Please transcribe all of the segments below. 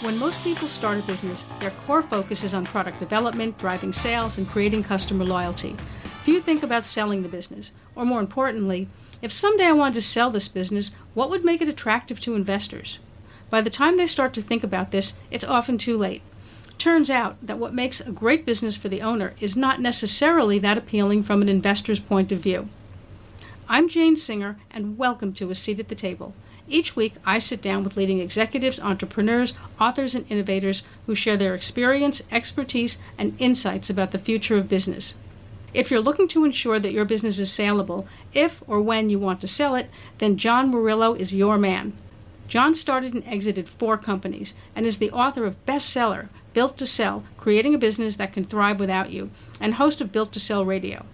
When most people start a business, their core focus is on product development, driving sales, and creating customer loyalty. Few think about selling the business, or more importantly, if someday I wanted to sell this business, what would make it attractive to investors? By the time they start to think about this, it's often too late. Turns out that what makes a great business for the owner is not necessarily that appealing from an investor's point of view. I'm Jane Singer, and welcome to A Seat at the Table. Each week, I sit down with leading executives, entrepreneurs, authors, and innovators who share their experience, expertise, and insights about the future of business. If you're looking to ensure that your business is saleable, if or when you want to sell it, then John Warrillow is your man. John started and exited 4 companies and is the author of bestseller, Built to Sell, Creating a Business That Can Thrive Without You, and host of Built to Sell Radio.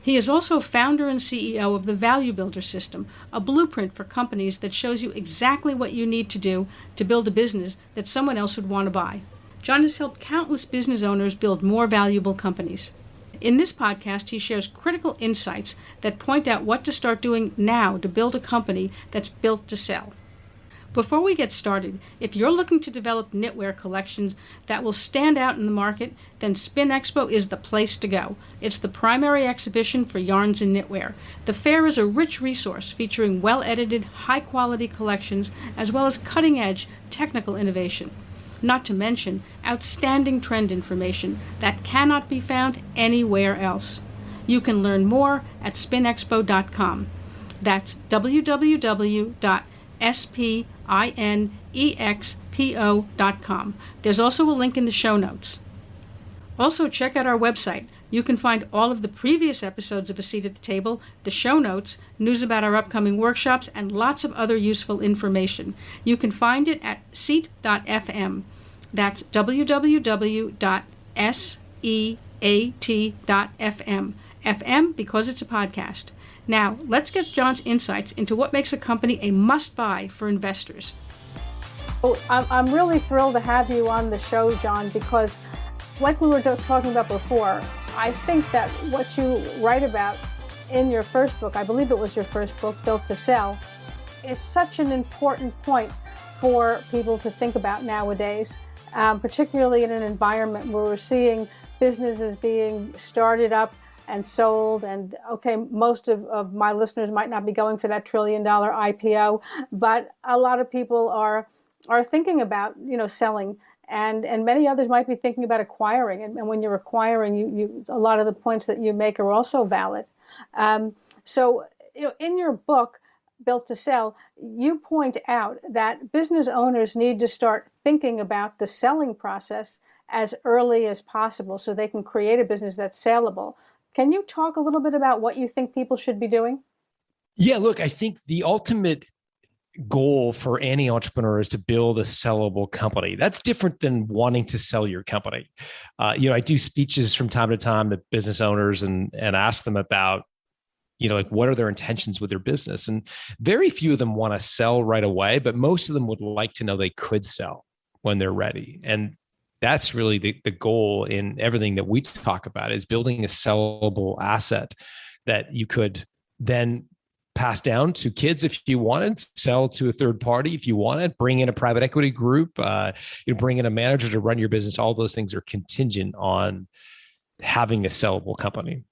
He is also founder and CEO of the Value Builder System, a blueprint for companies that shows you exactly what you need to do to build a business that someone else would want to buy. John has helped countless business owners build more valuable companies. In this podcast, he shares critical insights that point out what to start doing now to build a company that's built to sell. Before we get started, if you're looking to develop knitwear collections that will stand out in the market, then Spin Expo is the place to go. It's the primary exhibition for yarns and knitwear. The fair is a rich resource featuring well-edited, high-quality collections as well as cutting-edge technical innovation. Not to mention outstanding trend information that cannot be found anywhere else. You can learn more at spinexpo.com. That's www.spinexpo.com. There's also a link in the show notes. Also, check out our website. You can find all of the previous episodes of A Seat at the Table, the show notes, news about our upcoming workshops, and lots of other useful information. You can find it at seat.fm. That's www.seat.fm. FM because it's a podcast. Now, let's get John's insights into what makes a company a must-buy for investors. I'm really thrilled to have you on the show, John, because like we were talking about before, I think that what you write about in your first book, I believe it was your first book, Built to Sell, is such an important point for people to think about nowadays, particularly in an environment where we're seeing businesses being started up and sold. And okay, most of my listeners might not be going for that $1 trillion IPO, but a lot of people are thinking about, selling, and many others might be thinking about acquiring. And when you're acquiring, you a lot of the points that you make are also valid. So in your book, Built to Sell, you point out that business owners need to start thinking about the selling process as early as possible so they can create a business that's saleable. Can you talk a little bit about what you think people should be doing? Yeah, look, I think the ultimate goal for any entrepreneur is to build a sellable company. That's different than wanting to sell your company. I do speeches from time to time to business owners and ask them about, what are their intentions with their business? And very few of them want to sell right away, but most of them would like to know they could sell when they're ready. And that's really the goal in everything that we talk about, is building a sellable asset that you could then pass down to kids if you wanted, sell to a third party if you wanted, bring in a private equity group, bring in a manager to run your business. All those things are contingent on having a sellable company.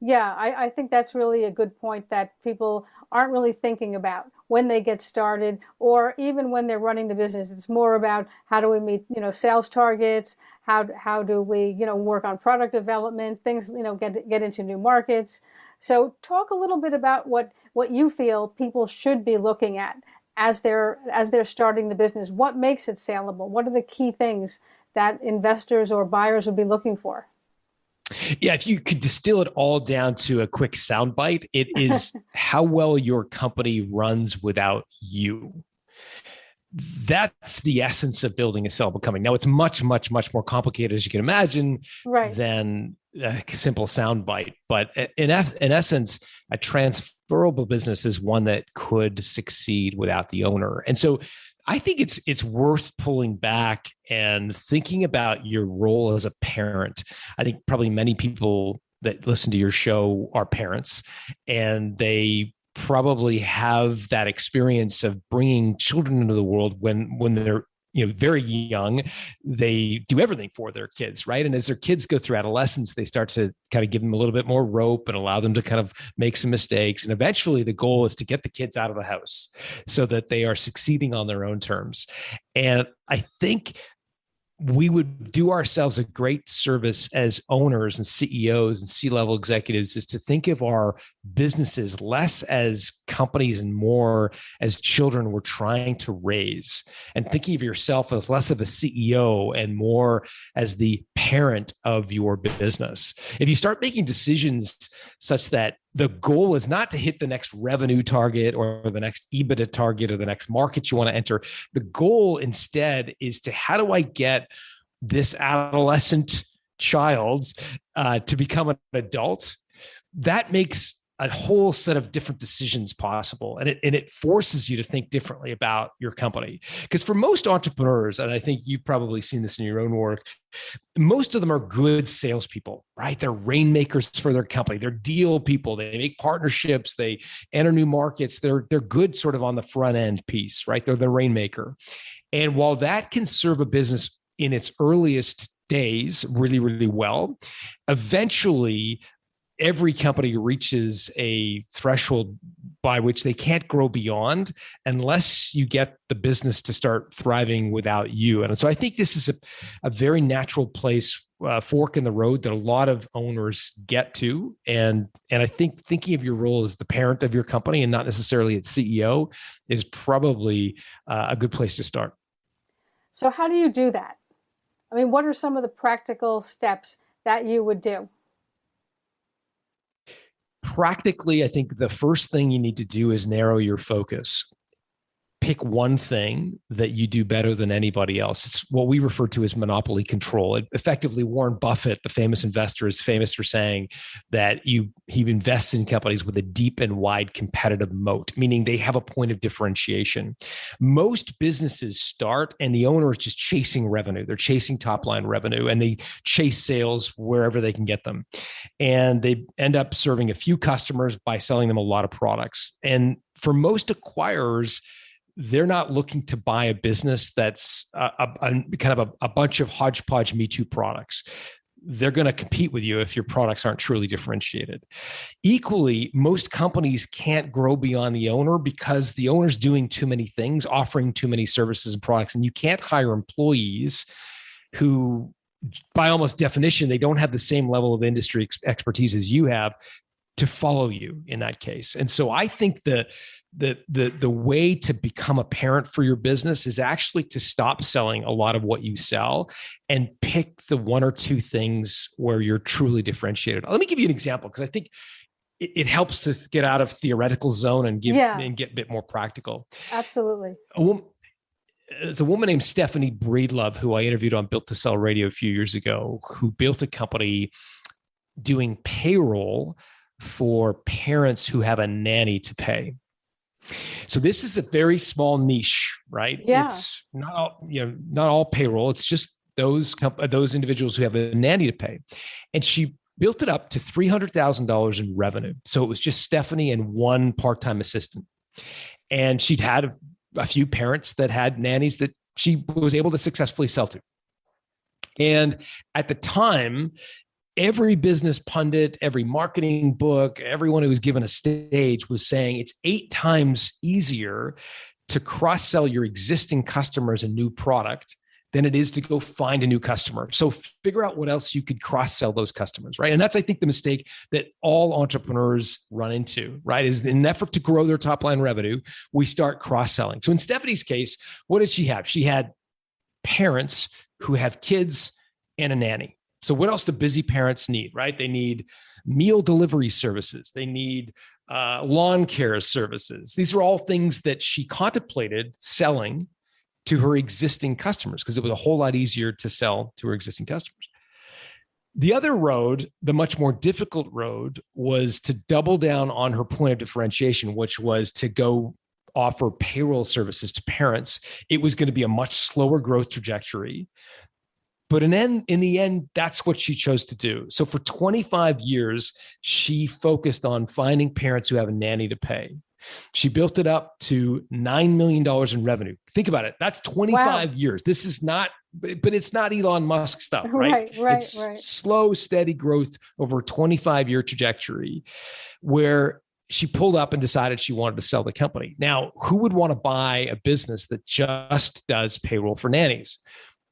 Yeah, I think that's really a good point that people aren't really thinking about when they get started, or even when they're running the business. It's more about how do we meet, sales targets, how do we, work on product development, things, get into new markets. So talk a little bit about what you feel people should be looking at as they're starting the business. What makes it saleable? What are the key things that investors or buyers would be looking for? Yeah, if you could distill it all down to a quick soundbite, it is how well your company runs without you. That's the essence of building a sellable company. Now, it's much, much, much more complicated, as you can imagine, than a simple soundbite. But in essence, a transferable business is one that could succeed without the owner. And so I think it's worth pulling back and thinking about your role as a parent. I think probably many people that listen to your show are parents, and they probably have that experience of bringing children into the world when they're very young, they do everything for their kids, right? And as their kids go through adolescence, they start to kind of give them a little bit more rope and allow them to kind of make some mistakes. And eventually the goal is to get the kids out of the house so that they are succeeding on their own terms. And I think we would do ourselves a great service as owners and CEOs and C-level executives is to think of our businesses less as companies and more as children we're trying to raise, and thinking of yourself as less of a CEO and more as the parent of your business. If you start making decisions such that the goal is not to hit the next revenue target or the next EBITDA target or the next market you want to enter, the goal instead is to how do I get this adolescent child to become an adult? That makes a whole set of different decisions possible. And it forces you to think differently about your company. Because for most entrepreneurs, and I think you've probably seen this in your own work, most of them are good salespeople, right? They're rainmakers for their company. They're deal people. They make partnerships. They enter new markets. They're good sort of on the front end piece, right? They're the rainmaker. And while that can serve a business in its earliest days really, really well, eventually every company reaches a threshold by which they can't grow beyond unless you get the business to start thriving without you. And so I think this is a very natural place, fork in the road that a lot of owners get to. And I think thinking of your role as the parent of your company and not necessarily its CEO is probably a good place to start. So how do you do that? I mean, what are some of the practical steps that you would do? Practically, I think the first thing you need to do is narrow your focus. Pick one thing that you do better than anybody else. It's what we refer to as monopoly control. Effectively, Warren Buffett, the famous investor, is famous for saying that he invests in companies with a deep and wide competitive moat, meaning they have a point of differentiation. Most businesses start and the owner is just chasing revenue. They're chasing top line revenue and they chase sales wherever they can get them. And they end up serving a few customers by selling them a lot of products. And for most acquirers, they're not looking to buy a business that's kind of a bunch of hodgepodge Me Too products. They're going to compete with you if your products aren't truly differentiated. Equally, most companies can't grow beyond the owner because the owner's doing too many things, offering too many services and products, and you can't hire employees who, by almost definition, they don't have the same level of industry expertise as you have to follow you in that case. And so I think the way to become a parent for your business is actually to stop selling a lot of what you sell and pick the one or two things where you're truly differentiated. Let me give you an example, because I think it helps to get out of theoretical zone and and get a bit more practical. Absolutely. There's a woman named Stephanie Breedlove, who I interviewed on Built to Sell Radio a few years ago, who built a company doing payroll for parents who have a nanny to pay. So this is a very small niche, right? Yeah. It's not all payroll. It's just those individuals who have a nanny to pay. And she built it up to $300,000 in revenue. So it was just Stephanie and one part-time assistant. And she'd had a few parents that had nannies that she was able to successfully sell to. And at the time, every business pundit, every marketing book, everyone who was given a stage was saying it's 8 times easier to cross-sell your existing customers a new product than it is to go find a new customer. So figure out what else you could cross-sell those customers, right? And that's, I think, the mistake that all entrepreneurs run into, right? Is in an effort to grow their top-line revenue, we start cross-selling. So in Stephanie's case, what did she have? She had parents who have kids and a nanny. So what else do busy parents need, right? They need meal delivery services. They need lawn care services. These are all things that she contemplated selling to her existing customers because it was a whole lot easier to sell to her existing customers. The other road, the much more difficult road, was to double down on her point of differentiation, which was to go offer payroll services to parents. It was going to be a much slower growth trajectory. But in the end, that's what she chose to do. So for 25 years, she focused on finding parents who have a nanny to pay. She built it up to $9 million in revenue. Think about it. That's 25 years. This is not, but it's not Elon Musk stuff, right? It's slow, steady growth over a 25-year trajectory where she pulled up and decided she wanted to sell the company. Now, who would want to buy a business that just does payroll for nannies?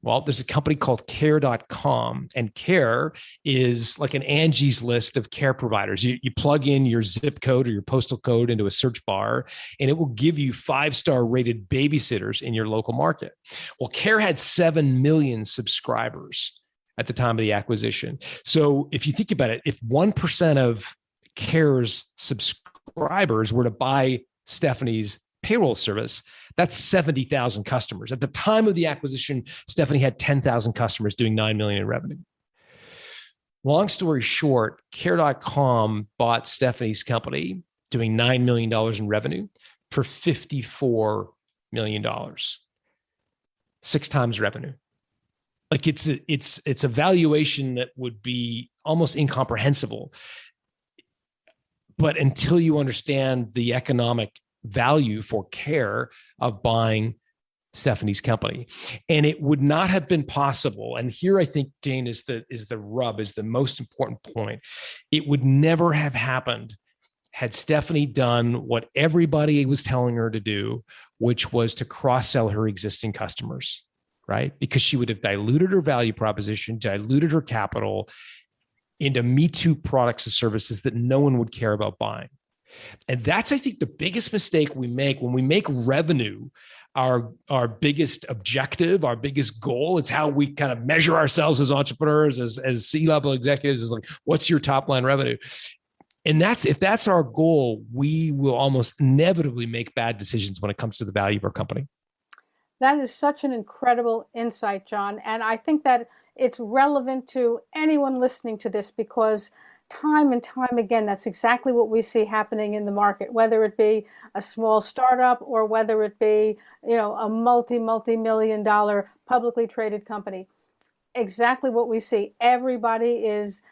Well, there's a company called care.com, and Care is like an Angie's List of care providers. You plug in your zip code or your postal code into a search bar, and it will give you 5-star rated babysitters in your local market. Well, Care had 7 million subscribers at the time of the acquisition. So if you think about it, if 1% of Care's subscribers were to buy Stephanie's payroll service, that's 70,000 customers. At the time of the acquisition, Stephanie had 10,000 customers doing $9 million in revenue. Long story short, care.com bought Stephanie's company doing $9 million in revenue for $54 million. 6 times revenue. Like it's a valuation that would be almost incomprehensible. But until you understand the economic value for Care of buying Stephanie's company. And it would not have been possible. And here I think, Jane, is the most important point. It would never have happened had Stephanie done what everybody was telling her to do, which was to cross-sell her existing customers, right? Because she would have diluted her value proposition, diluted her capital into Me Too products and services that no one would care about buying. And that's, I think, the biggest mistake we make when we make revenue our biggest objective, our biggest goal. It's how we kind of measure ourselves as entrepreneurs, as C-level executives, is like, what's your top line revenue? And if that's our goal, we will almost inevitably make bad decisions when it comes to the value of our company. That is such an incredible insight, John. And I think that it's relevant to anyone listening to this, because time and time again, that's exactly what we see happening in the market, whether it be a small startup or whether it be, a multi-million dollar publicly traded company. Exactly what we see. Everybody is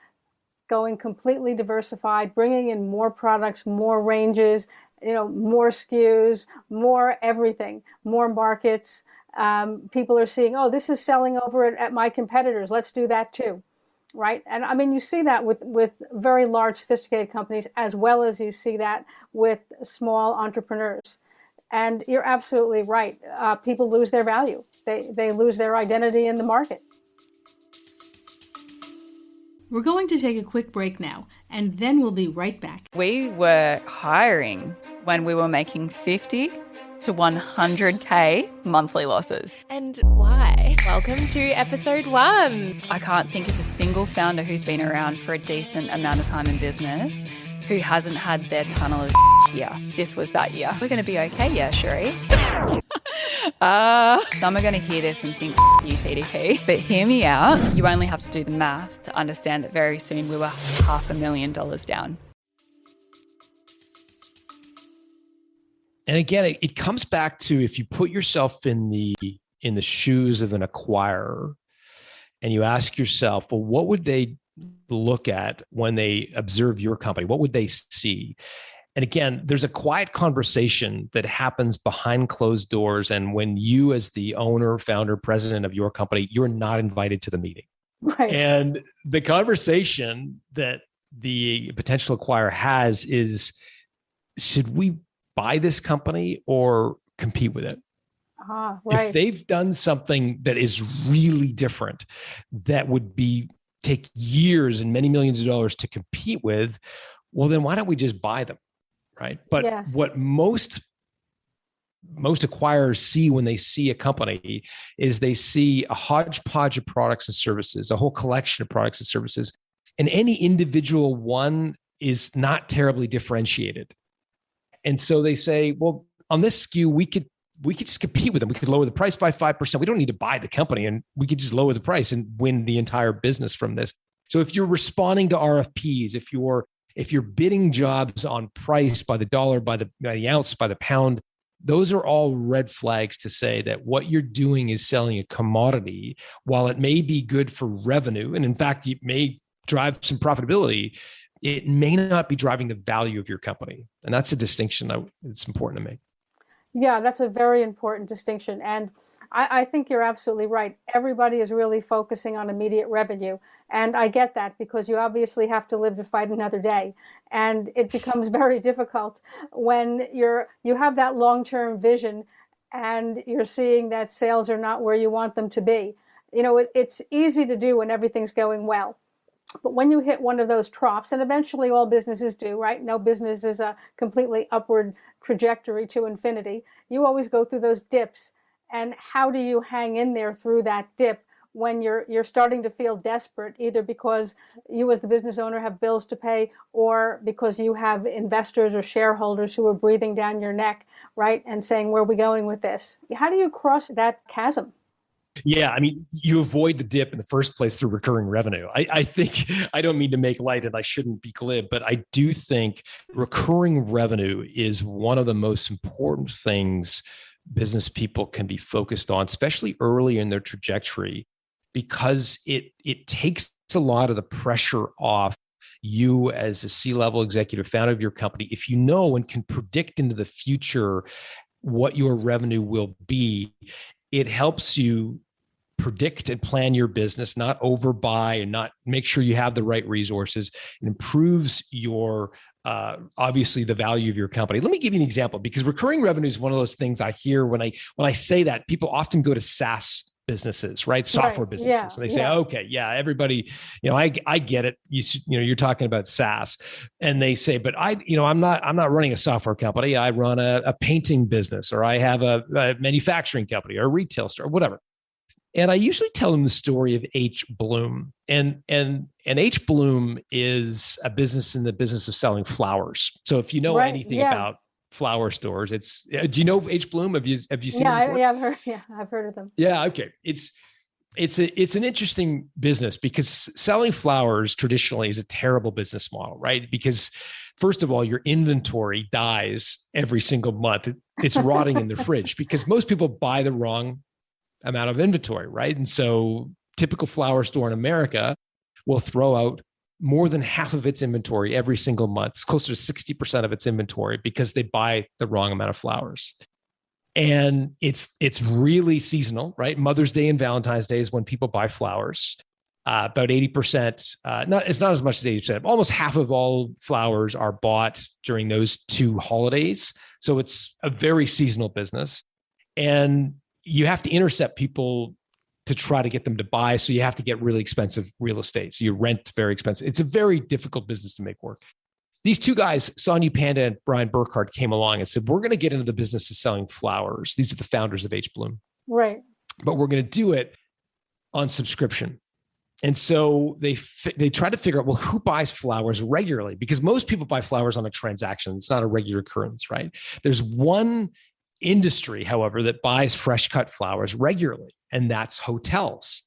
going completely diversified, bringing in more products, more ranges, more SKUs, more everything, more markets. People are seeing, oh, this is selling over at my competitors. Let's do that too. Right. And I mean, you see that with very large, sophisticated companies, as well as you see that with small entrepreneurs. And you're absolutely right. People lose their value. They lose their identity in the market. We're going to take a quick break now, and then we'll be right back. We were hiring when we were making 50 to 100K monthly losses. And why? Welcome to episode 1. I can't think of a single founder who's been around for a decent amount of time in business who hasn't had their tunnel of year. This was that year. We're going to be okay, yeah, Sheree. Some are going to hear this and think, you TDP. But hear me out. You only have to do the math to understand that very soon we were $500,000 down. And again, it comes back to, if you put yourself in the shoes of an acquirer and you ask yourself, well, what would they look at when they observe your company? What would they see? And again, there's a quiet conversation that happens behind closed doors. And when you, as the owner, founder, president of your company, you're not invited to the meeting. Right. And the conversation that the potential acquirer has is, should we buy this company or compete with it? Right. If they've done something that is really different, that would take years and many millions of dollars to compete with, well, then why don't we just buy them? Right. But yes. What most acquirers see when they see a company is they see a hodgepodge of products and services, a whole collection of products and services, and any individual one is not terribly differentiated. And so they say, well, on this SKU, we could just compete with them. We could lower the price by 5%. We don't need to buy the company, and we could just lower the price and win the entire business from this. So if you're responding to RFPs, if you're bidding jobs on price by the dollar, by the ounce, by the pound, those are all red flags to say that what you're doing is selling a commodity. While it may be good for revenue, and in fact, it may drive some profitability, it may not be driving the value of your company. And that's a distinction that's important to make. Yeah, that's a very important distinction. And I think you're absolutely right. Everybody is really focusing on immediate revenue. And I get that because you obviously have to live to fight another day. And it becomes very difficult when you have that long-term vision and you're seeing that sales are not where you want them to be. It's easy to do when everything's going well. But when you hit one of those troughs, and eventually all businesses do, right? No business is a completely upward trajectory to infinity. You always go through those dips. And how do you hang in there through that dip when you're starting to feel desperate, either because you as the business owner have bills to pay or because you have investors or shareholders who are breathing down your neck, right? And saying, where are we going with this? How do you cross that chasm? Yeah, I mean, you avoid the dip in the first place through recurring revenue. I think, I don't mean to make light and I shouldn't be glib, but I do think recurring revenue is one of the most important things business people can be focused on, especially early in their trajectory, because it takes a lot of the pressure off you as a C-level executive founder of your company. If you know and can predict into the future what your revenue will be, it helps you predict and plan your business, not overbuy and not make sure you have the right resources. It improves your, obviously the value of your company. Let me give you an example, because recurring revenue is one of those things I hear when I say that. People often go to SaaS businesses, right? Software businesses. Yeah, and they say, okay, yeah, everybody, I get it. You're talking about SaaS, and they say, but I'm not running a software company. I run a painting business, or I have a manufacturing company or a retail store, or whatever. And I usually tell them the story of H. Bloom. And H. Bloom is a business in the business of selling flowers. So if you know anything about flower stores, do you know H. Bloom? Have you seen them before? I've heard of them. Yeah, okay. It's an interesting business because selling flowers traditionally is a terrible business model, right? Because first of all, your inventory dies every single month. It's rotting in the fridge because most people buy the wrong amount of inventory, right? And so typical flower store in America will throw out more than half of its inventory every single month. It's closer to 60% of its inventory because they buy the wrong amount of flowers. And it's really seasonal, right? Mother's Day and Valentine's Day is when people buy flowers. About 80%, it's not as much as 80%, almost half of all flowers are bought during those two holidays. So it's a very seasonal business. And you have to intercept people to try to get them to buy. So you have to get really expensive real estate. So you rent very expensive. It's a very difficult business to make work. These two guys, Sonia Panda and Brian Burkhardt, came along and said, we're going to get into the business of selling flowers. These are the founders of H. Bloom. Right. But we're going to do it on subscription. And so they try to figure out, well, who buys flowers regularly? Because most people buy flowers on a transaction. It's not a regular occurrence, right? There's one industry, however, that buys fresh cut flowers regularly, and that's hotels,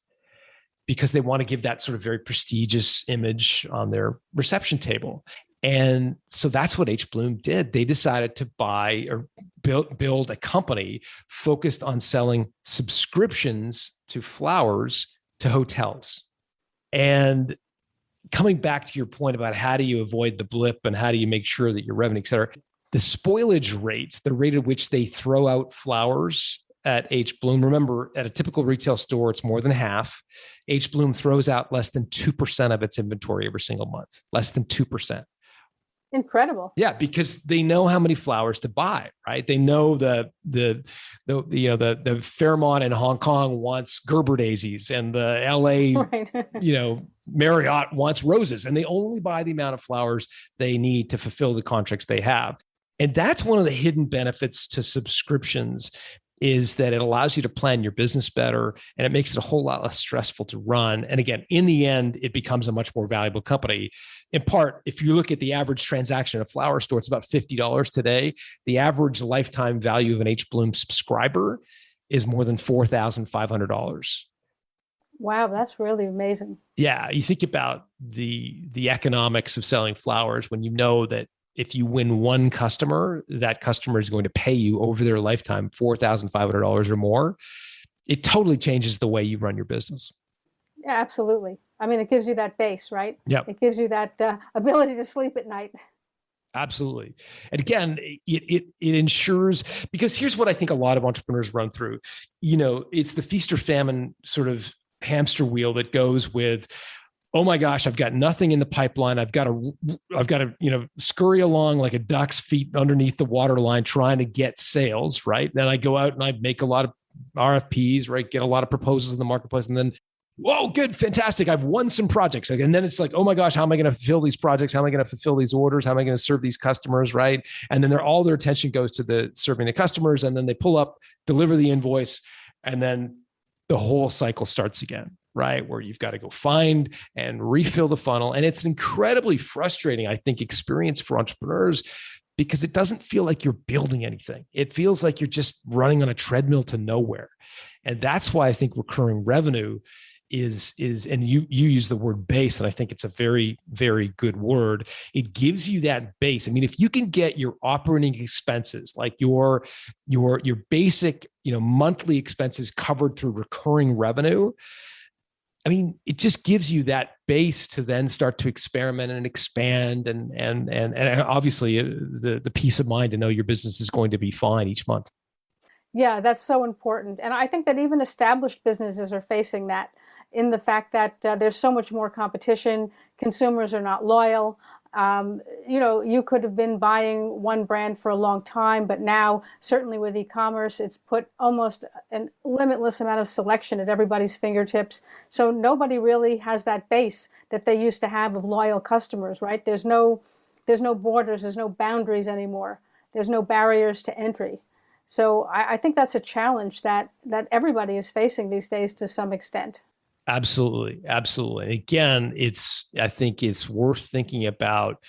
because they want to give that sort of very prestigious image on their reception table. And so that's what H. Bloom did. They decided to buy or build a company focused on selling subscriptions to flowers to hotels. And coming back to your point about how do you avoid the blip and how do you make sure that your revenue, et cetera, the spoilage rate, the rate at which they throw out flowers at H. Bloom, remember, at a typical retail store, it's more than half. H. Bloom throws out less than 2% of its inventory every single month, less than 2%. Incredible. Yeah, because they know how many flowers to buy, right? They know the Fairmont in Hong Kong wants Gerber daisies, and the LA, right. Marriott wants roses, and they only buy the amount of flowers they need to fulfill the contracts they have. And that's one of the hidden benefits to subscriptions, is that it allows you to plan your business better, and it makes it a whole lot less stressful to run. And again, in the end, it becomes a much more valuable company. In part, if you look at the average transaction at a flower store, it's about $50 today. The average lifetime value of an H. Bloom subscriber is more than $4,500. Wow, that's really amazing. Yeah, you think about the economics of selling flowers when you know that if you win one customer, that customer is going to pay you over their lifetime $4,500 or more. It totally changes the way you run your business. Yeah, absolutely. I mean, it gives you that base, right? Yep. It gives you that ability to sleep at night. Absolutely. And again, it ensures, because here's what I think a lot of entrepreneurs run through. It's the feast or famine sort of hamster wheel that goes with, oh my gosh, I've got nothing in the pipeline. I've got to, scurry along like a duck's feet underneath the water line trying to get sales, right? Then I go out and I make a lot of RFPs, right? Get a lot of proposals in the marketplace. And then, whoa, good, fantastic. I've won some projects. And then it's like, oh my gosh, how am I going to fulfill these projects? How am I going to fulfill these orders? How am I going to serve these customers, right? And then all their attention goes to serving the customers. And then they pull up, deliver the invoice, and then the whole cycle starts again, right? Where you've got to go find and refill the funnel. And it's an incredibly frustrating, I think, experience for entrepreneurs, because it doesn't feel like you're building anything. It feels like you're just running on a treadmill to nowhere. And that's why I think recurring revenue is, and you use the word base, and I think it's a very, very good word. It gives you that base. I mean, if you can get your operating expenses, like your basic, monthly expenses covered through recurring revenue, I mean, it just gives you that base to then start to experiment and expand, and obviously the peace of mind to know your business is going to be fine each month. Yeah, that's so important. And I think that even established businesses are facing that, in the fact that there's so much more competition. Consumers are not loyal. You could have been buying one brand for a long time, but now, certainly with e-commerce, it's put almost an limitless amount of selection at everybody's fingertips. So nobody really has that base that they used to have of loyal customers, right? There's no borders, there's no boundaries anymore. There's no barriers to entry. So I think that's a challenge that everybody is facing these days to some extent. Absolutely. Absolutely. Again, I think it's worth thinking about.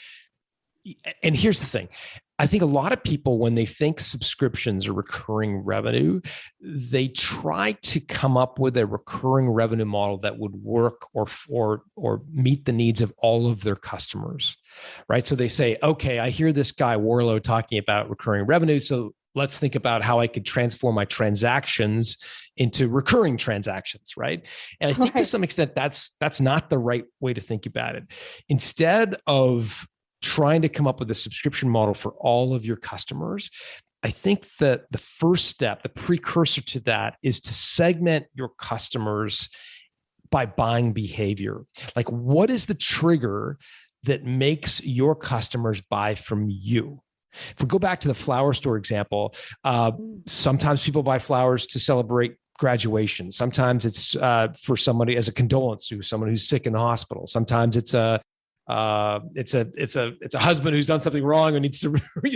And here's the thing. I think a lot of people, when they think subscriptions or recurring revenue, they try to come up with a recurring revenue model that would work or meet the needs of all of their customers, right? So they say, okay, I hear this guy Warrillow talking about recurring revenue, so let's think about how I could transform my transactions into recurring transactions, right? And I think to some extent, that's not the right way to think about it. Instead of trying to come up with a subscription model for all of your customers, I think that the first step, the precursor to that, is to segment your customers by buying behavior. Like, what is the trigger that makes your customers buy from you? If we go back to the flower store example, sometimes people buy flowers to celebrate graduation. Sometimes it's for somebody as a condolence to someone who's sick in the hospital. Sometimes it's a husband who's done something wrong and needs to,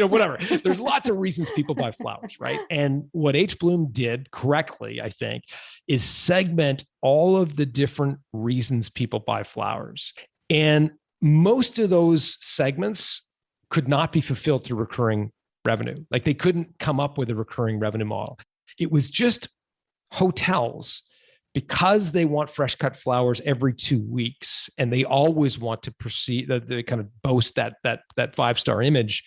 whatever. There's lots of reasons people buy flowers, right? And what H. Bloom did correctly, I think, is segment all of the different reasons people buy flowers. And most of those segments could not be fulfilled through recurring revenue. Like, they couldn't come up with a recurring revenue model. It was just hotels, because they want fresh cut flowers every 2 weeks, and they always want to proceed, they kind of boast that 5-star image.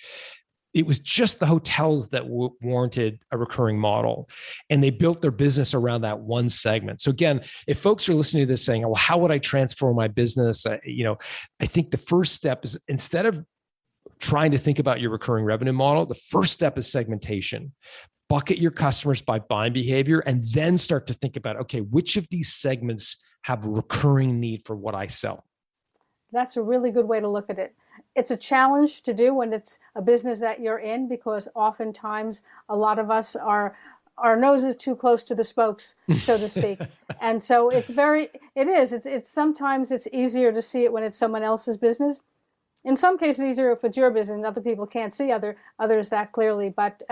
It was just the hotels that warranted a recurring model, and they built their business around that one segment. So again, if folks are listening to this saying, well, how would I transform my business? I think the first step is, instead of trying to think about your recurring revenue model, the first step is segmentation. Bucket your customers by buying behavior, and then start to think about, okay, which of these segments have a recurring need for what I sell? That's a really good way to look at it. It's a challenge to do when it's a business that you're in, because oftentimes a lot of us are our nose is too close to the spokes, so to speak. And so it's sometimes it's easier to see it when it's someone else's business. In some cases, easier if it's your business and other people can't see others that clearly. But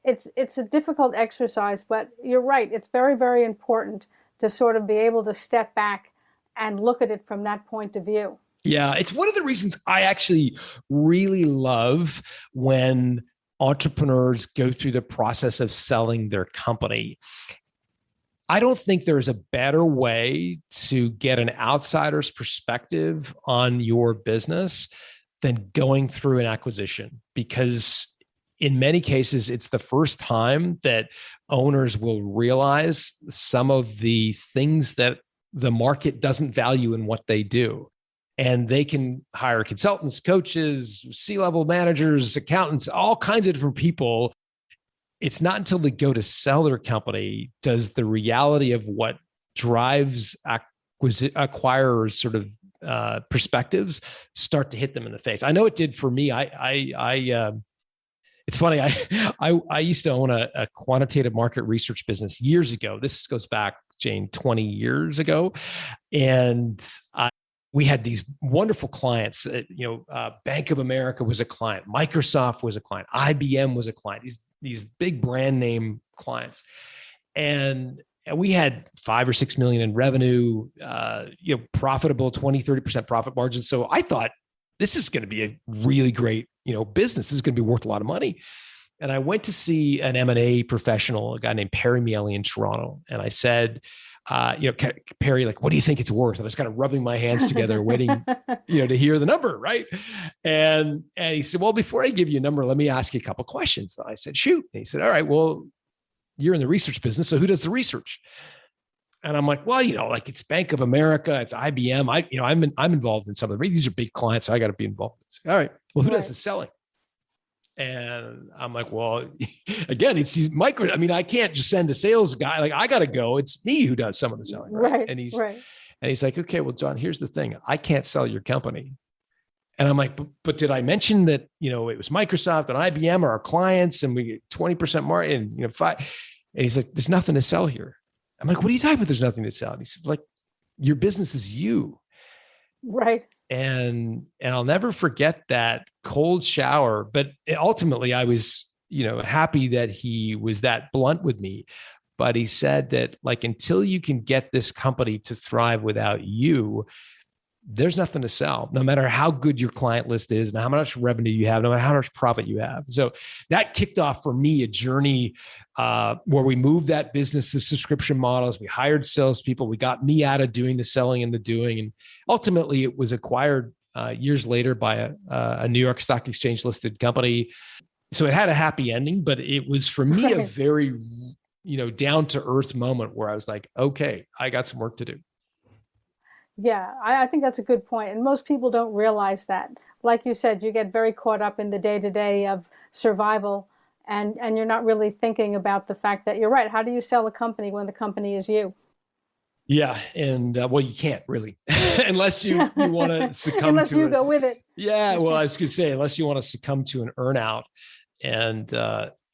it's a difficult exercise. But you're right. It's very, very important to sort of be able to step back and look at it from that point of view. Yeah, it's one of the reasons I actually really love when entrepreneurs go through the process of selling their company. I don't think there's a better way to get an outsider's perspective on your business than going through an acquisition, because in many cases, it's the first time that owners will realize some of the things that the market doesn't value in what they do. And they can hire consultants, coaches, C-level managers, accountants, all kinds of different people. It's not until they go to sell their company does the reality of what drives acquirers sort of perspectives start to hit them in the face. I know it did for me. It's funny. I used to own a quantitative market research business years ago. This goes back, Jane, 20 years ago. And we had these wonderful clients. Bank of America was a client. Microsoft was a client. IBM was a client. These big brand name clients. And we had 5 or 6 million in revenue, profitable 20, 30% profit margins. So I thought this is going to be a really great, business. This is going to be worth a lot of money. And I went to see an M&A professional, a guy named Perry Miele in Toronto. And I said, Perry, like, what do you think it's worth? I was kind of rubbing my hands together, waiting, to hear the number. Right. And he said, well, before I give you a number, let me ask you a couple of questions. So I said, shoot. And he said, all right, well, you're in the research business. So who does the research? And I'm like, well, like it's Bank of America, it's IBM. I'm involved in some of these are big clients. So I got to be involved. So, all right. Well, who does the selling? And I'm like, well, again, it's these micro. I mean, I can't just send a sales guy. Like, I got to go. It's me who does some of the selling. Right. And he's like, okay, well, John, here's the thing. I can't sell your company. And I'm like, but did I mention that, it was Microsoft and IBM are our clients and we get 20% margin and, 5. And he's like, there's nothing to sell here. I'm like, what are you talking about? There's nothing to sell. And he says, like, your business is you. Right. And I'll never forget that cold shower, but ultimately I was, happy that he was that blunt with me. But he said that, like, until you can get this company to thrive without you, there's nothing to sell, no matter how good your client list is and how much revenue you have, no matter how much profit you have. So that kicked off for me a journey where we moved that business to subscription models. We hired salespeople. We got me out of doing the selling and the doing. And ultimately it was acquired years later by a New York Stock Exchange listed company. So it had a happy ending, but it was for me a very, down to earth moment where I was like, okay, I got some work to do. Yeah, I think that's a good point. And most people don't realize that. Like you said, you get very caught up in the day-to-day of survival and you're not really thinking about the fact that you're right. How do you sell a company when the company is you? Yeah. And well, you can't really, unless you want to succumb unless to you go with it. Yeah. Well, I was going to say, unless you want to succumb to an earnout. And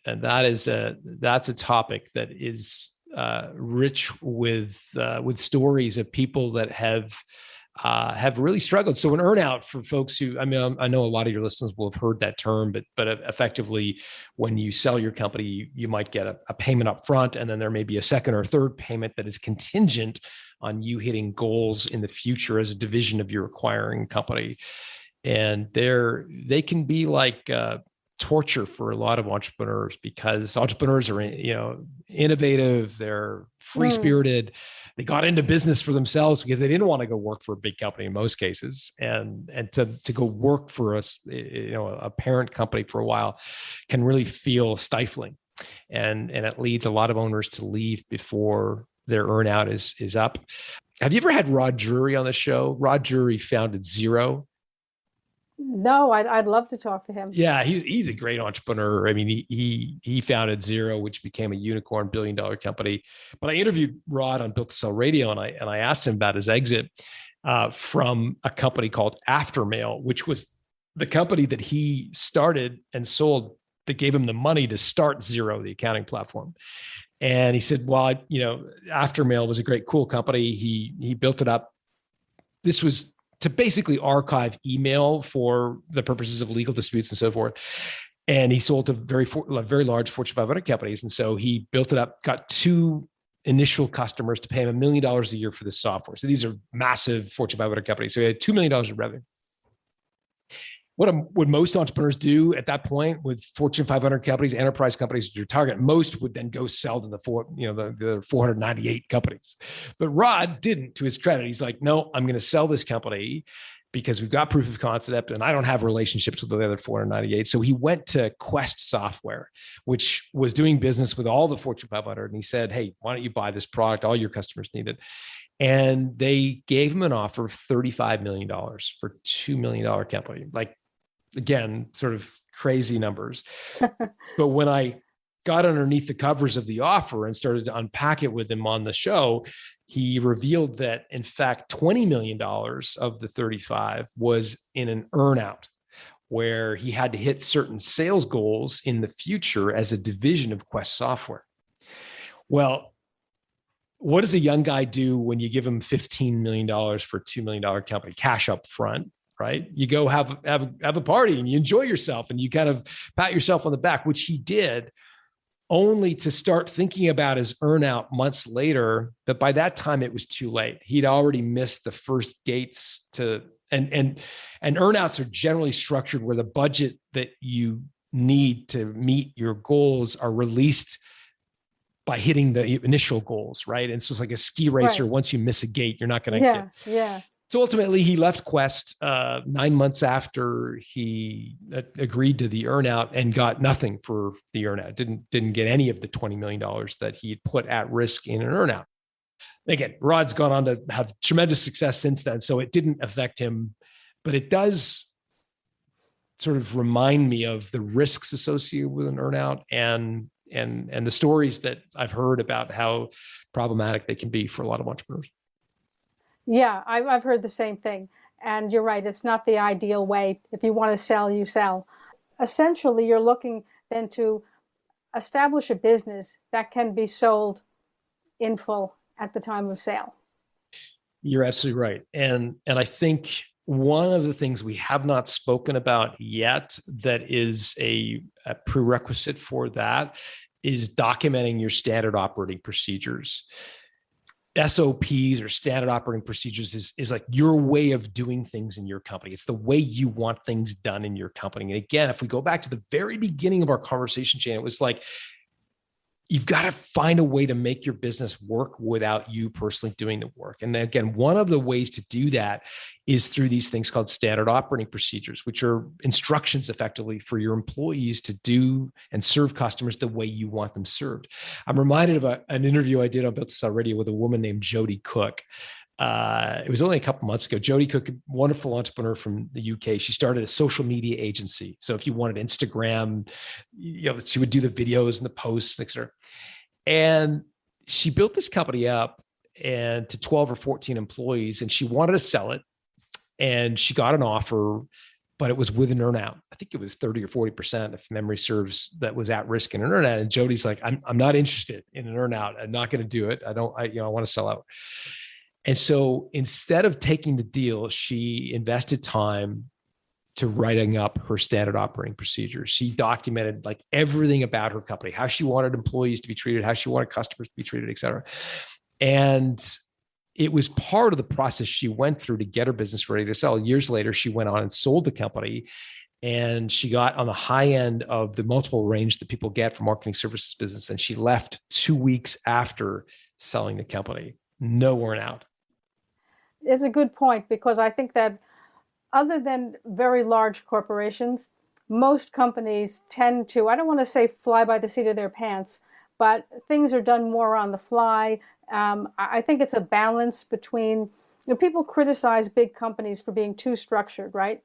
that's a topic that is rich with stories of people that have really struggled. So an earnout, for folks who, I know a lot of your listeners will have heard that term, but effectively when you sell your company, you might get a payment up front, and then there may be a second or third payment that is contingent on you hitting goals in the future as a division of your acquiring company. And they can be like, torture for a lot of entrepreneurs, because entrepreneurs are, innovative, they're free-spirited. They got into business for themselves because they didn't want to go work for a big company in most cases. And to go work for a parent company for a while can really feel stifling. And it leads a lot of owners to leave before their earnout is up. Have you ever had Rod Drury on the show? Rod Drury founded Xero. No, I'd love to talk to him. Yeah, he's a great entrepreneur. I mean, he founded Xero, which became a unicorn $1 billion company. But I interviewed Rod on Built to Sell Radio, and I asked him about his exit from a company called Aftermail, which was the company that he started and sold that gave him the money to start Xero, the accounting platform. And he said, well, Aftermail was a great, cool company. He built it up. This was to basically archive email for the purposes of legal disputes and so forth. And he sold to very large Fortune 500 companies. And so he built it up, got 2 initial customers to pay him $1 million a year for this software. So these are massive Fortune 500 companies. So he had $2 million in revenue. What would most entrepreneurs do at that point with Fortune 500 companies, enterprise companies, your target? Most would then go sell to the 498 companies. But Rod didn't, to his credit. He's like, no, I'm going to sell this company. because we've got proof of concept and I don't have relationships with the other 498. So he went to Quest Software, which was doing business with all the Fortune 500. And he said, hey, why don't you buy this product? All your customers need it. And they gave him an offer of $35 million for a $2 million company. Like, again, sort of crazy numbers. But when I got underneath the covers of the offer and started to unpack it with him on the show, he revealed that, in fact, $20 million of the 35 was in an earnout where he had to hit certain sales goals in the future as a division of Quest Software. Well, what does a young guy do when you give him $15 million for a $2 million company, cash up front, right? You go have a party and you enjoy yourself and you kind of pat yourself on the back, which he did, only to start thinking about his earnout months later. But by that time, it was too late. He'd already missed the first gates to, and earnouts are generally structured where the budget that you need to meet your goals are released by hitting the initial goals, right? And so it's like a ski racer. Right. Once you miss a gate, you're not going to get. Yeah. So ultimately, he left Quest 9 months after he agreed to the earnout and got nothing for the earnout. Didn't get any of the $20 million that he had put at risk in an earnout. Again, Rod's gone on to have tremendous success since then, so it didn't affect him, but it does sort of remind me of the risks associated with an earnout and the stories that I've heard about how problematic they can be for a lot of entrepreneurs. Yeah, I've heard the same thing. And you're right, it's not the ideal way. If you want to sell, you sell. Essentially, you're looking then to establish a business that can be sold in full at the time of sale. You're absolutely right. And I think one of the things we have not spoken about yet that is a prerequisite for that is documenting your standard operating procedures. SOPs or standard operating procedures is like your way of doing things in your company. It's the way you want things done in your company. And again, if we go back to the very beginning of our conversation, Jane, it was like, you've got to find a way to make your business work without you personally doing the work. And again, one of the ways to do that is through these things called standard operating procedures, which are instructions effectively for your employees to do and serve customers the way you want them served. I'm reminded of an interview I did on Built to Sell Radio with a woman named Jody Cook. It was only a couple months ago. Jody Cook, a wonderful entrepreneur from the UK. She started a social media agency. So if you wanted Instagram, she would do the videos and the posts, et cetera. And she built this company up and to 12 or 14 employees, and she wanted to sell it. And she got an offer, but it was with an earnout. I think it was 30 or 40%, if memory serves, that was at risk in an earnout. And Jody's like, I'm not interested in an earnout. I'm not going to do it. I want to sell out. And so instead of taking the deal, she invested time to writing up her standard operating procedures. She documented like everything about her company, how she wanted employees to be treated, how she wanted customers to be treated, et cetera. And it was part of the process she went through to get her business ready to sell. Years later, she went on and sold the company, and she got on the high end of the multiple range that people get for marketing services business. And she left 2 weeks after selling the company. No earnout. It's a good point, because I think that other than very large corporations, most companies tend to, I don't want to say fly by the seat of their pants, but things are done more on the fly. I think it's a balance between, people criticize big companies for being too structured, right?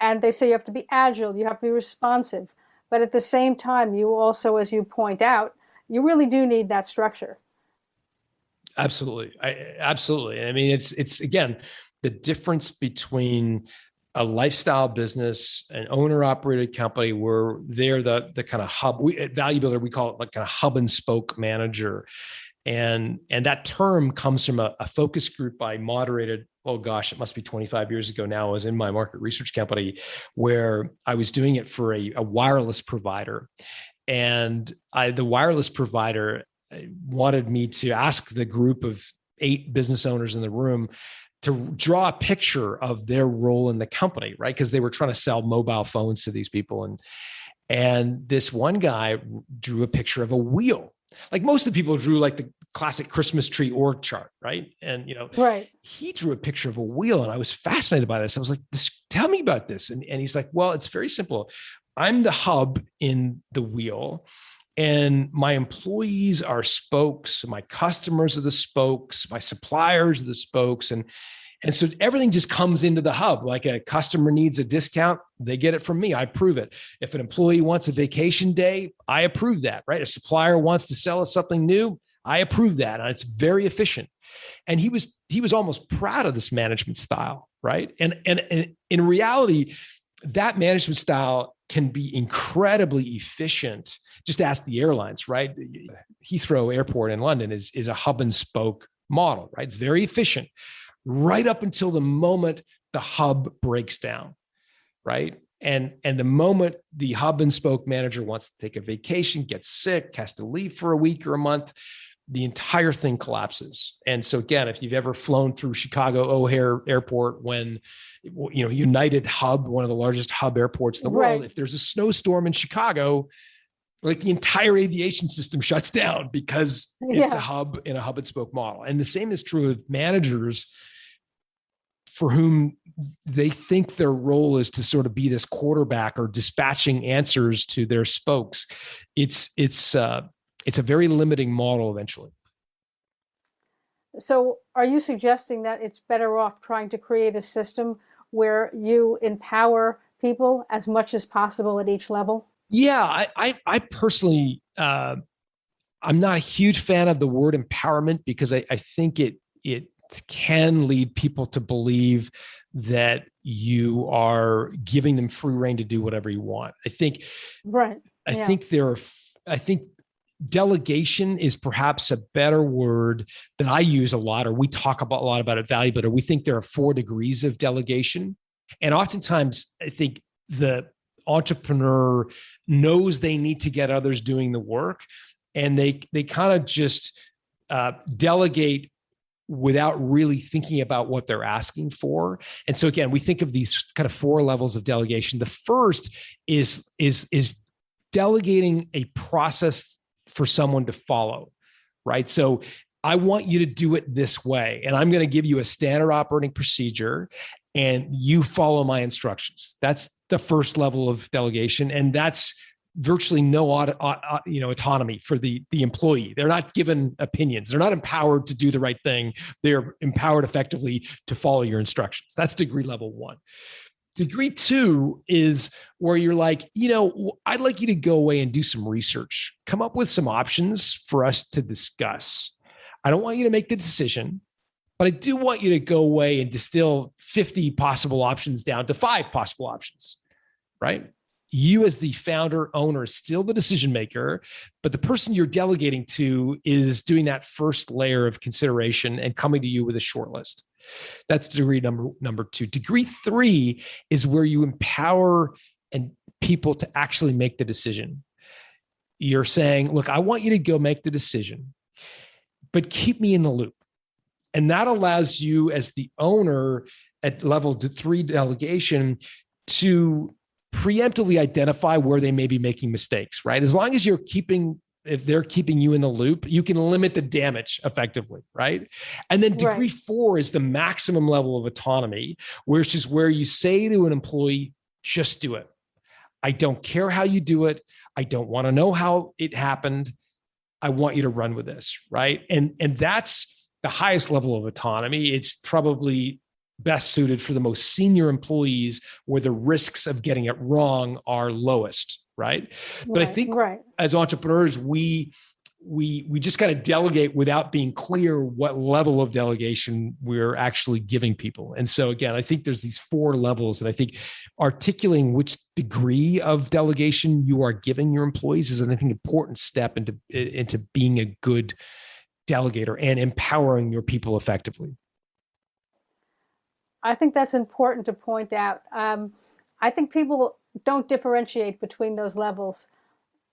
And they say you have to be agile, you have to be responsive. But at the same time, you also, as you point out, you really do need that structure. Absolutely. Absolutely. I mean, it's again, the difference between a lifestyle business, an owner operated company where they're the kind of hub. At Value Builder, we call it like kind of hub and spoke manager. And that term comes from a focus group I moderated. Oh gosh, it must be 25 years ago now. I was in my market research company where I was doing it for a wireless provider. And the wireless provider wanted me to ask the group of 8 business owners in the room to draw a picture of their role in the company, right? Because they were trying to sell mobile phones to these people. And this one guy drew a picture of a wheel. Like most of the people drew like the classic Christmas tree org chart, right? And Right. he drew a picture of a wheel, and I was fascinated by this. I was like, tell me about this. And he's like, well, it's very simple. I'm the hub in the wheel, and my employees are spokes. My customers are the spokes. My suppliers are the spokes. And so everything just comes into the hub. Like a customer needs a discount, they get it from me. I approve it. If an employee wants a vacation day, I approve that, right? A supplier wants to sell us something new, I approve that. And it's very efficient. And he was almost proud of this management style, right? And in reality, that management style can be incredibly efficient. Just ask the airlines, right? Heathrow Airport in London is a hub and spoke model, right? It's very efficient right up until the moment the hub breaks down, right? And the moment the hub and spoke manager wants to take a vacation, gets sick, has to leave for a week or a month, the entire thing collapses. And so again, if you've ever flown through Chicago O'Hare Airport, when United Hub, one of the largest hub airports in the world, if there's a snowstorm in Chicago, like the entire aviation system shuts down because it's a hub in a hub and spoke model. And the same is true of managers for whom they think their role is to sort of be this quarterback or dispatching answers to their spokes. It's a very limiting model eventually. So are you suggesting that it's better off trying to create a system where you empower people as much as possible at each level? Yeah, I personally, I'm not a huge fan of the word empowerment because I think it can lead people to believe that you are giving them free rein to do whatever you want. I think delegation is perhaps a better word that I use a lot, or we talk a lot about at Value Builder. We think there are 4 degrees of delegation. And oftentimes I think the entrepreneur knows they need to get others doing the work, and they kind of just delegate without really thinking about what they're asking for. And so again, we think of these kind of 4 levels of delegation. The first is delegating a process for someone to follow, right? So I want you to do it this way, and I'm going to give you a standard operating procedure, and you follow my instructions. That's the first level of delegation, and that's virtually no autonomy for the employee. They're not given opinions. They're not empowered to do the right thing. They're empowered effectively to follow your instructions. That's degree level 1. Degree 2 is where you're like, I'd like you to go away and do some research, come up with some options for us to discuss. I don't want you to make the decision, but I do want you to go away and distill 50 possible options down to 5 possible options, right? You as the founder, owner, is still the decision maker, but the person you're delegating to is doing that first layer of consideration and coming to you with a short list. That's degree number 2. Degree 3 is where you empower people to actually make the decision. You're saying, look, I want you to go make the decision, but keep me in the loop. And that allows you as the owner at level 3 delegation to preemptively identify where they may be making mistakes, right? As long as if they're keeping you in the loop, you can limit the damage effectively, right? And then degree 4 is the maximum level of autonomy, which is where you say to an employee, just do it. I don't care how you do it. I don't want to know how it happened. I want you to run with this, right? And that's the highest level of autonomy. It's probably best suited for the most senior employees where the risks of getting it wrong are lowest, right? But I think as entrepreneurs, we just kind of delegate without being clear what level of delegation we're actually giving people. And so again, I think there's these 4 levels, and I think articulating which degree of delegation you are giving your employees is, I think, an important step into being a good delegator and empowering your people effectively. I think that's important to point out. I think people don't differentiate between those levels.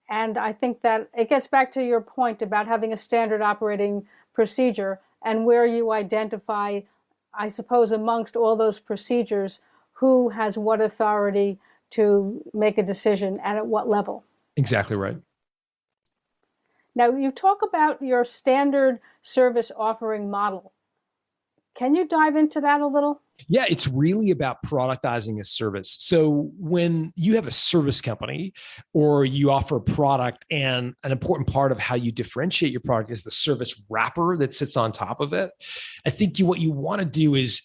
And I think that it gets back to your point about having a standard operating procedure and where you identify, I suppose, amongst all those procedures, who has what authority to make a decision and at what level. Exactly right. Now, you talk about your standard service offering model. Can you dive into that a little? Yeah, it's really about productizing a service. So when you have a service company or you offer a product, and an important part of how you differentiate your product is the service wrapper that sits on top of it. I think what you want to do is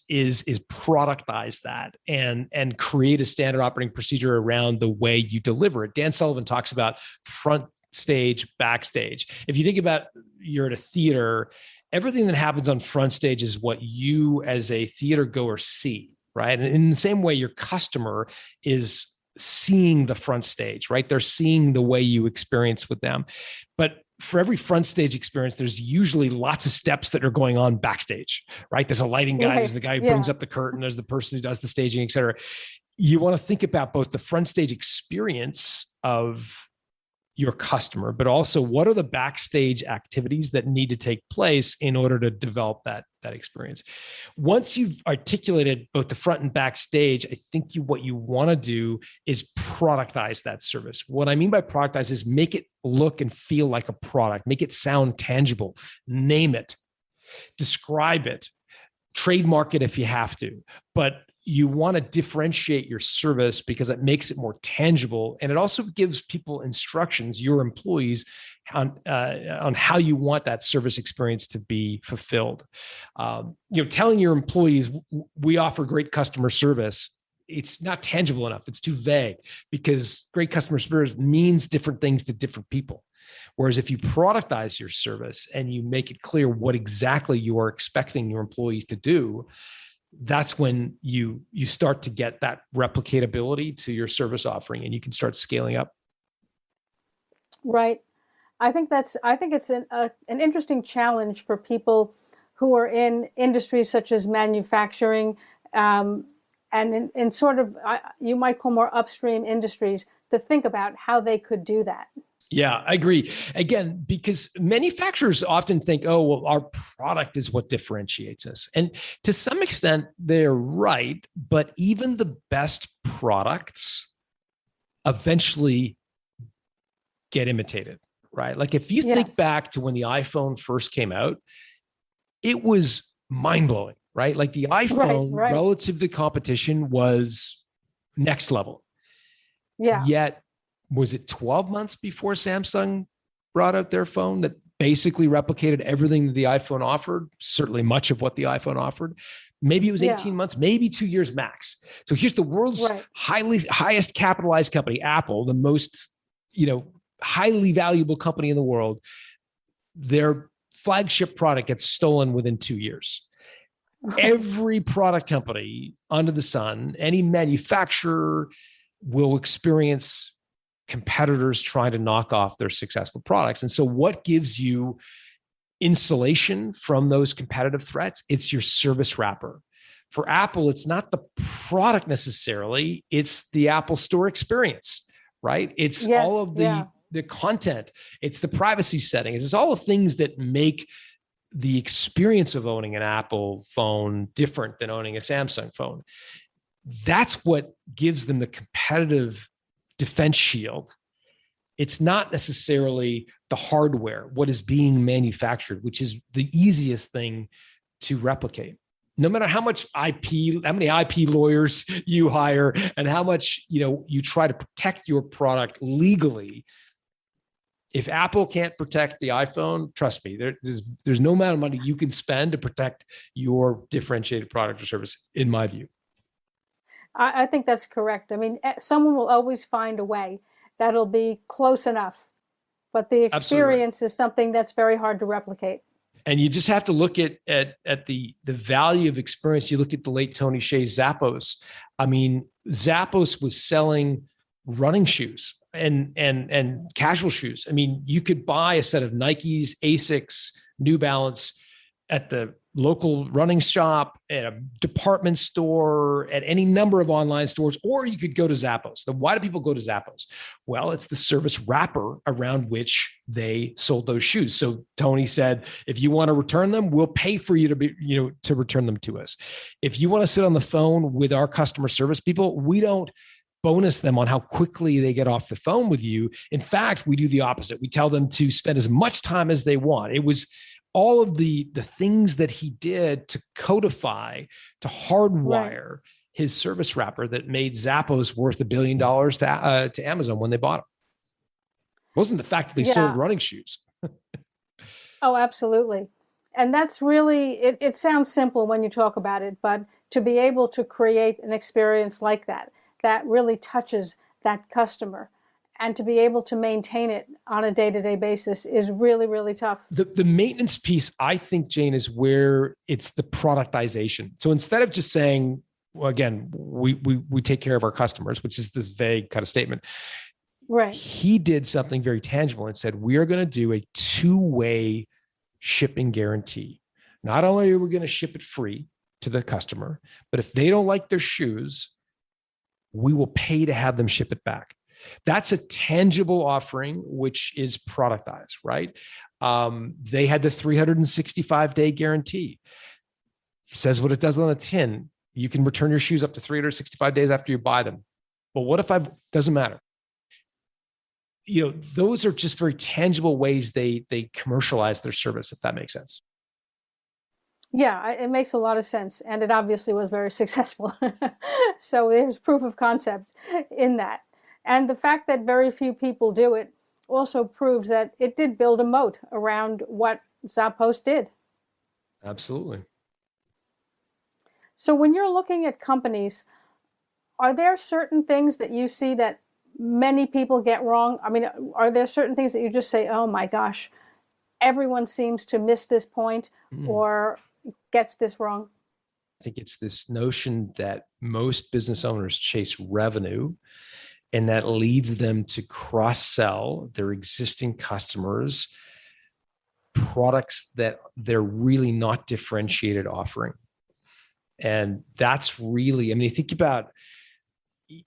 productize that and create a standard operating procedure around the way you deliver it. Dan Sullivan talks about front stage, backstage. If you think about you're at a theater, everything that happens on front stage is what you as a theater goer see, right? And in the same way, your customer is seeing the front stage, right? They're seeing the way you experience with them. But for every front stage experience, there's usually lots of steps that are going on backstage, right? There's a lighting guy, there's the guy who brings up the curtain, there's the person who does the staging, et cetera. You want to think about both the front stage experience of your customer, but also what are the backstage activities that need to take place in order to develop that experience. Once you've articulated both the front and backstage, I think what you want to do is productize that service. What I mean by productize is make it look and feel like a product, make it sound tangible, name it, describe it, trademark it if you have to, but you want to differentiate your service because it makes it more tangible. And it also gives people instructions, your employees, on how you want that service experience to be fulfilled. Telling your employees, we offer great customer service, it's not tangible enough. It's too vague because great customer service means different things to different people. Whereas if you productize your service and you make it clear what exactly you are expecting your employees to do, that's when you start to get that replicatability to your service offering and you can start scaling up. Right. I think it's an interesting challenge for people who are in industries such as manufacturing and in sort of, you might call more upstream industries, to think about how they could do that. Yeah, I agree. Again, because manufacturers often think, oh, well, our product is what differentiates us. And to some extent, they're right. But even the best products eventually get imitated, right? Like if you think back to when the iPhone first came out, it was mind-blowing, right? Like the iPhone relative to the competition was next level. Yeah. Yet, was it 12 months before Samsung brought out their phone that basically replicated everything that the iPhone offered, certainly much of what the iPhone offered? Maybe it was 18 months, maybe 2 years max. So here's the world's highest capitalized company, Apple, the most, highly valuable company in the world. Their flagship product gets stolen within 2 years. Every product company under the sun, any manufacturer will experience competitors trying to knock off their successful products. And so what gives you insulation from those competitive threats? It's your service wrapper. For Apple, it's not the product necessarily, it's the Apple Store experience, right? It's all of the content, it's the privacy settings, it's all the things that make the experience of owning an Apple phone different than owning a Samsung phone. That's what gives them the competitive defense shield. It's not necessarily the hardware, what is being manufactured, which is the easiest thing to replicate. No matter how much IP, how many IP lawyers you hire, and how much you try to protect your product legally, if Apple can't protect the iPhone, trust me, there's no amount of money you can spend to protect your differentiated product or service, in my view. I think that's correct. I mean, someone will always find a way that'll be close enough, but the experience is something that's very hard to replicate. And you just have to look at the value of experience. You look at the late Tony Hsieh's Zappos. I mean, Zappos was selling running shoes and casual shoes. I mean, you could buy a set of Nikes, Asics, New Balance at the local running shop, at a department store, at any number of online stores, or you could go to Zappos. Now, why do people go to Zappos? Well, it's the service wrapper around which they sold those shoes. So Tony said, if you want to return them, we'll pay for you to return them to us. If you want to sit on the phone with our customer service people, we don't bonus them on how quickly they get off the phone with you. In fact, we do the opposite. We tell them to spend as much time as they want. It was all of the things that he did to codify, to hardwire his service wrapper that made Zappos worth $1 billion to Amazon when they bought it. It wasn't the fact that they sold running shoes. Oh, absolutely. And that's really, it sounds simple when you talk about it, but to be able to create an experience like that, that really touches that customer, and to be able to maintain it on a day-to-day basis is really, really tough. The maintenance piece, I think, Jane, is where it's the productization. So instead of just saying, well, again, we take care of our customers, which is this vague kind of statement. Right. He did something very tangible and said, we are going to do a 2-way shipping guarantee. Not only are we going to ship it free to the customer, but if they don't like their shoes, we will pay to have them ship it back. That's a tangible offering, which is productized, right? They had the 365-day guarantee. Says what it does on a tin. You can return your shoes up to 365 days after you buy them. But what if doesn't matter? Those are just very tangible ways they commercialize their service, if that makes sense. Yeah, it makes a lot of sense. And it obviously was very successful. So there's proof of concept in that. And the fact that very few people do it also proves that it did build a moat around what Zappos did. Absolutely. So when you're looking at companies, are there certain things that you see that many people get wrong? I mean, are there certain things that you just say, oh my gosh, everyone seems to miss this point or gets this wrong? I think it's this notion that most business owners chase revenue, and that leads them to cross-sell their existing customers products that they're really not differentiated offering. And that's really, I mean, think about,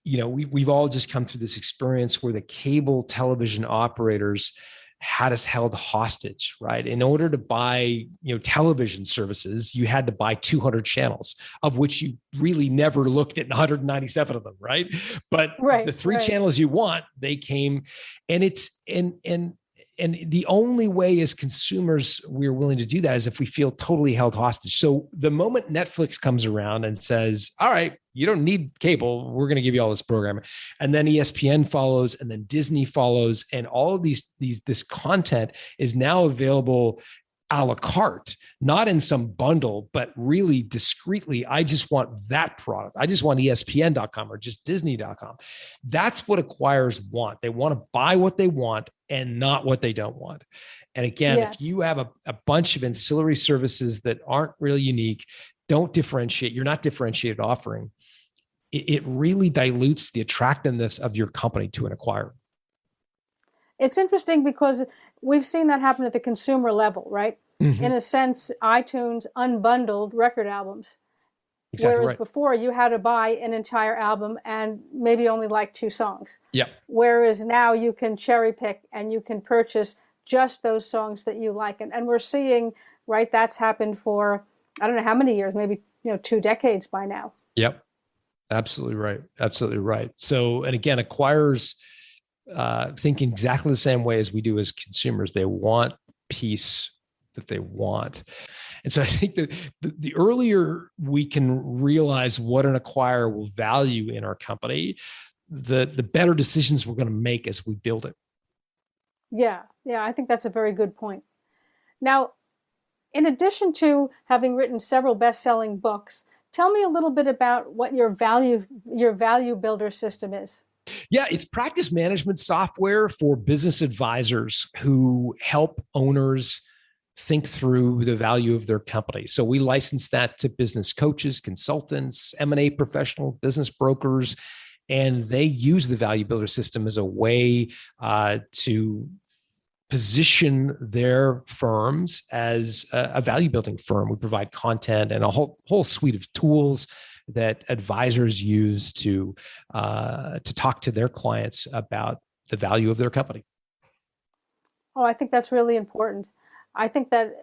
we've all just come through this experience where the cable television operators had us held hostage, right? In order to buy, television services, you had to buy 200 channels, of which you really never looked at 197 of them, right? But the three channels you want, they came, and and the only way as consumers we're willing to do that is if we feel totally held hostage. So the moment Netflix comes around and says, all right, you don't need cable, we're going to give you all this programming. And then ESPN follows, and then Disney follows. And all of this content is now available a la carte, not in some bundle, but really discreetly. I just want that product. I just want ESPN.com or just Disney.com. That's what acquirers want. They want to buy what they want and not what they don't want. And again, if you have a bunch of ancillary services that aren't really unique, don't differentiate, you're not differentiated offering, it really dilutes the attractiveness of your company to an acquirer. It's interesting because we've seen that happen at the consumer level, right? Mm-hmm. In a sense, iTunes unbundled record albums. Exactly. Whereas before you had to buy an entire album and maybe only like 2 songs. Yeah. Whereas now you can cherry pick and you can purchase just those songs that you like. And we're seeing, right, that's happened for, I don't know how many years, maybe 2 decades by now. Yep. Absolutely right. Absolutely right. So, and again, acquirers think exactly the same way as we do as consumers. They want piece that they want. And so I think that the earlier we can realize what an acquirer will value in our company, the better decisions we're going to make as we build it. Yeah, I think that's a very good point. Now, in addition to having written several best-selling books, tell me a little bit about what your value builder system is. Yeah, it's practice management software for business advisors who help owners think through the value of their company. So we license that to business coaches, consultants, M&A professionals, business brokers, and they use the value builder system as a way to position their firms as a value building firm. We provide content and a whole suite of tools that advisors use to talk to their clients about the value of their company. Oh, I think that's really important. I think that,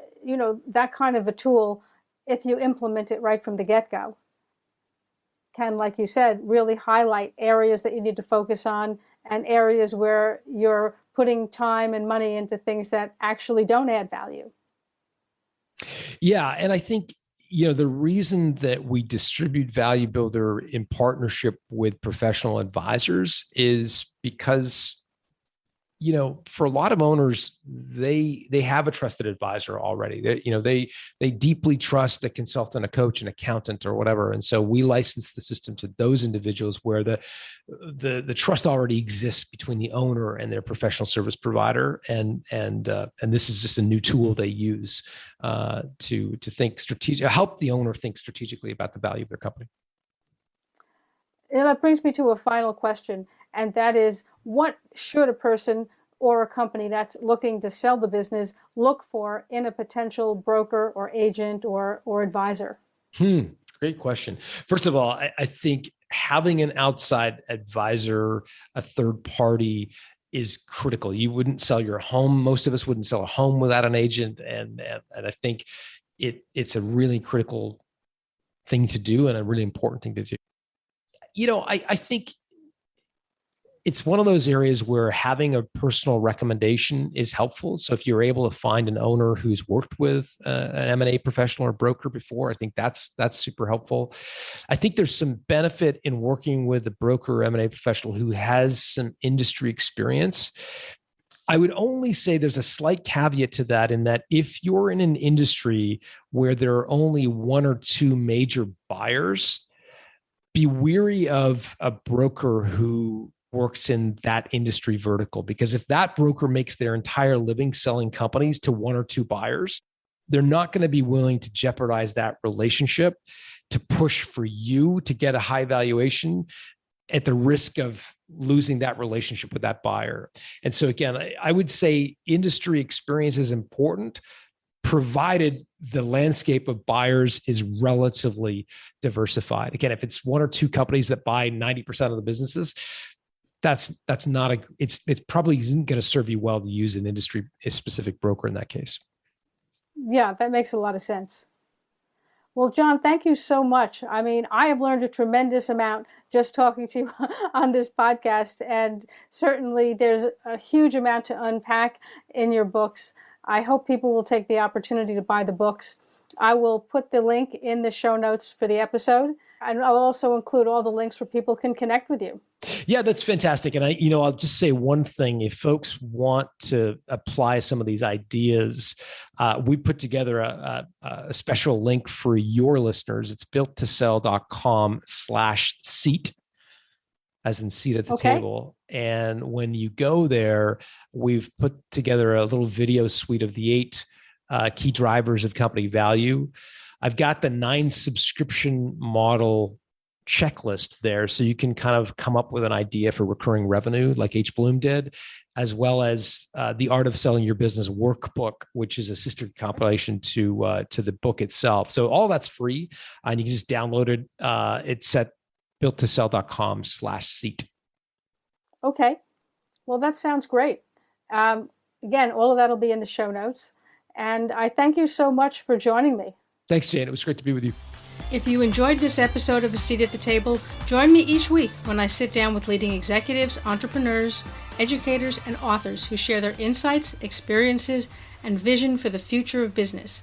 that kind of a tool, if you implement it right from the get-go, can, like you said, really highlight areas that you need to focus on and areas where you're putting time and money into things that actually don't add value. Yeah. And I think, the reason that we distribute Value Builder in partnership with professional advisors is because, for a lot of owners, they have a trusted advisor already. They deeply trust a consultant, a coach, an accountant, or whatever. And so we license the system to those individuals where the trust already exists between the owner and their professional service provider. And this is just a new tool they use to think strategic, help the owner think strategically about the value of their company. And that brings me to a final question, and that is, what should a person or a company that's looking to sell the business look for in a potential broker or agent or advisor? Great question. First of all, I think having an outside advisor, a third party, is critical. You wouldn't sell your home. Most of us wouldn't sell a home without an agent. And I think it's a really critical thing to do and a really important thing to do. I think it's one of those areas where having a personal recommendation is helpful. So if you're able to find an owner who's worked with an M&A professional or broker before, I think that's super helpful. I think there's some benefit in working with a broker or M&A professional who has some industry experience. I would only say there's a slight caveat to that, in that if you're in an industry where there are only one or two major buyers, be wary of a broker who works in that industry vertical, because if that broker makes their entire living selling companies to one or two buyers, they're not going to be willing to jeopardize that relationship to push for you to get a high valuation at the risk of losing that relationship with that buyer. And so again, I would say industry experience is important, provided the landscape of buyers is relatively diversified. Again, if it's one or two companies that buy 90% of the businesses, that's not it probably isn't going to serve you well to use a specific broker in that case. Yeah, that makes a lot of sense. Well, John, thank you so much. I mean, I have learned a tremendous amount just talking to you on this podcast, and certainly there's a huge amount to unpack in your books. I hope people will take the opportunity to buy the books. I will put the link in the show notes for the episode, and I'll also include all the links where people can connect with you. Yeah, that's fantastic. And I'll just say one thing. If folks want to apply some of these ideas, we put together a special link for your listeners. It's builttosell.com/seat, as in seat at the table. And when you go there, we've put together a little video suite of the 8 key drivers of company value. I've got the 9 subscription model checklist there, so you can kind of come up with an idea for recurring revenue like H. Bloom did, as well as the Art of Selling Your Business workbook, which is a sister compilation to the book itself. So all that's free, and you can just download it. It's at builttosell.com/seat. Okay. Well, that sounds great. Again, all of that will be in the show notes. And I thank you so much for joining me. Thanks, Jane. It was great to be with you. If you enjoyed this episode of A Seat at the Table, join me each week when I sit down with leading executives, entrepreneurs, educators, and authors who share their insights, experiences, and vision for the future of business.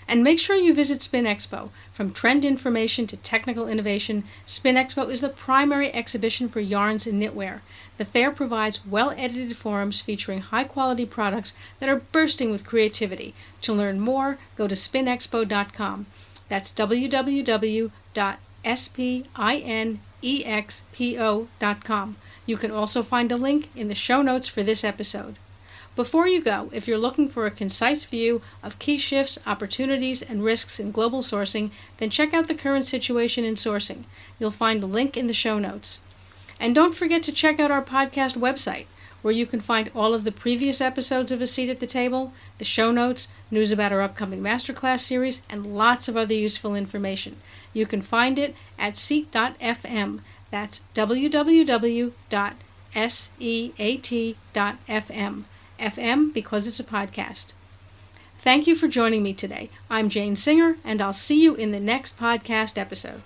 And make sure you visit Spin Expo. From trend information to technical innovation, Spin Expo is the primary exhibition for yarns and knitwear. The fair provides well-edited forums featuring high-quality products that are bursting with creativity. To learn more, go to spinexpo.com. That's www.spinexpo.com. You can also find a link in the show notes for this episode. Before you go, if you're looking for a concise view of key shifts, opportunities, and risks in global sourcing, then check out the current situation in sourcing. You'll find a link in the show notes. And don't forget to check out our podcast website, where you can find all of the previous episodes of A Seat at the Table, the show notes, news about our upcoming masterclass series, and lots of other useful information. You can find it at seat.fm. That's www.seat.fm. FM because it's a podcast. Thank you for joining me today. I'm Jane Singer, and I'll see you in the next podcast episode.